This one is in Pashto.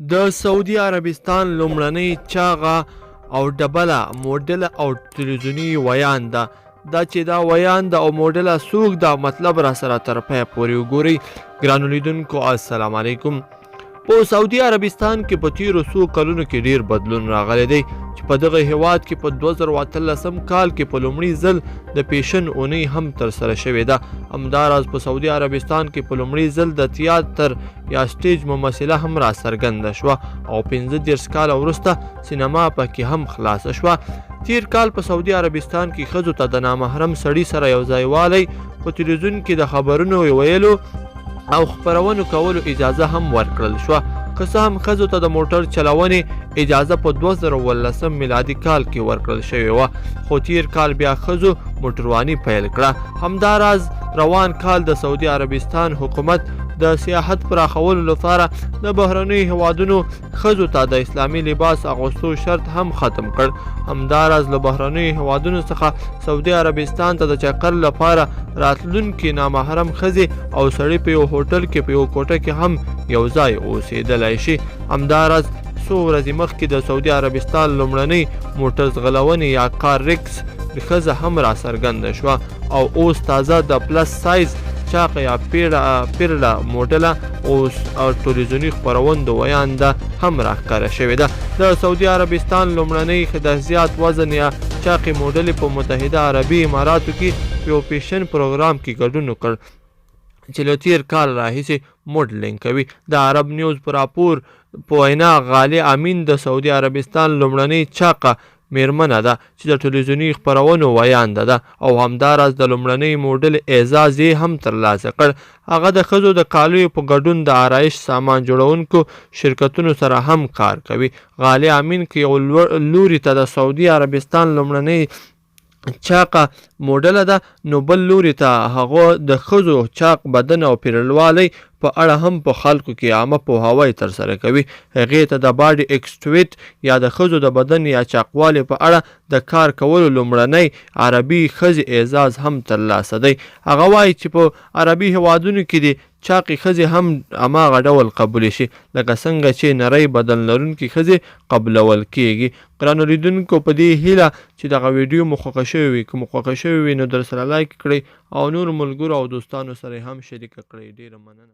د سعودي عربستان لومړنۍ چاغه او ډبله موډله او تلویزیوني ویانده دا چې دا ویانده او موډله څوک دا مطلب را سره تر پایه پورې وګورئ. ګرانو لیدونکو السلام علیکم. په سعودي عربستان کې په تیرو څو کلونو کې ډیر بدلون راغلی دی چې په دغه هیواد کې په 2013 کال کې په لومړي ځل د پیشن اونۍ هم ترسره شوې ده. همداراز په سعودي عربستان کې په لومړي ځل د تیاتر یا سټیج ممثله هم را څرګنده شوه او 15 کاله وروسته سینما پکې هم خلاصه شوه. تیر کال په سعودي عربستان کې ښځو ته د نامحرم سړي سره یو ځایوالی په تلویزیون کې د خبرونو ویلو او خپرونو کولو اجازه هم ورکړل شوه. که څه هم ښځو ته د موټر چلونې اجازه په 2018 میلادي کال کې ورکړل شوې وه، خو تیر کال بیا ښځو موټرواني پیل کړه. همداراز روان کال د سعودي عربستان حکومت د سیاحت پراخولو لپاره د بهرنیو هیوادونو ښځو ته د اسلامي لباس اغوستو شرط هم ختم کړ. همداراز له بهرنیو هیوادونو څخه سعودي عربستان ته د چکر لپاره راتلونکي نامحرم ښځې او سړي په یو هوټل کې په یو کوټه کې هم یو ځای اوسېدلی شي. همداراز څو ورځې مخکې د سعودي عربستان لومړنۍ موټر ځغلونې یا کار ریکس ښځه هم را څرګنده شوه او اوس تازه د پلس سایز چاقه یا پیرله موډله او تلویزیوني خپروندو ویانده هم راښکاره شوې ده. د سعودي عربستان لومړنۍ د زیات وزن یا چاقې موډلې په متحده عربي اماراتو کې په یو پیشن پروګرام کې ګډون وکړ چې له تیر کال راهیسې موډلینګ کوي. د عرب نیوز په راپور په وینا غالي امین د سعودي عربستان لومړنۍ چاقه میرمنه ده چې د تلویزیوني خپرونو ویانده ده او همداراز د لومړنۍ موډل اعزاز یې هم ترلاسه کړ. هغه د ښځو د کالیو په ګډون د آرایش سامان جوړونکو شرکتونو سره هم کار کوي. غالي امین که یو لوري ته د سعودي عربستان لومړنۍ چاقه موډله ده، نو بل لوري ته هغه د ښځو چاق بدن او پیرلوالی په اړه هم په خلکو کې عامه پوهاوی ترسره کوي. هغې ته د باډي ایکسټویټ یا د ښځو د بدن یا چاقوالي په اړه د کار کولو لومړنۍ عربي ښځې اعزاز هم ترلاسه دی. هغه وایي چې په عربي هیوادونو کې د چاقې ښځې هم هماغه ډول قبولې شي لکه څنګه چې نری بدن لرونکي ښځې قبلول کیږي. ګرانو لیدونکو په دې هیله چې دغه ویډیو مو خوښه شوې وي، که مو خوښه شوې وي نو درسره لایک کړئ او نور ملګرو او دوستانو سره هم شریکه کړئ. ډیره مننه.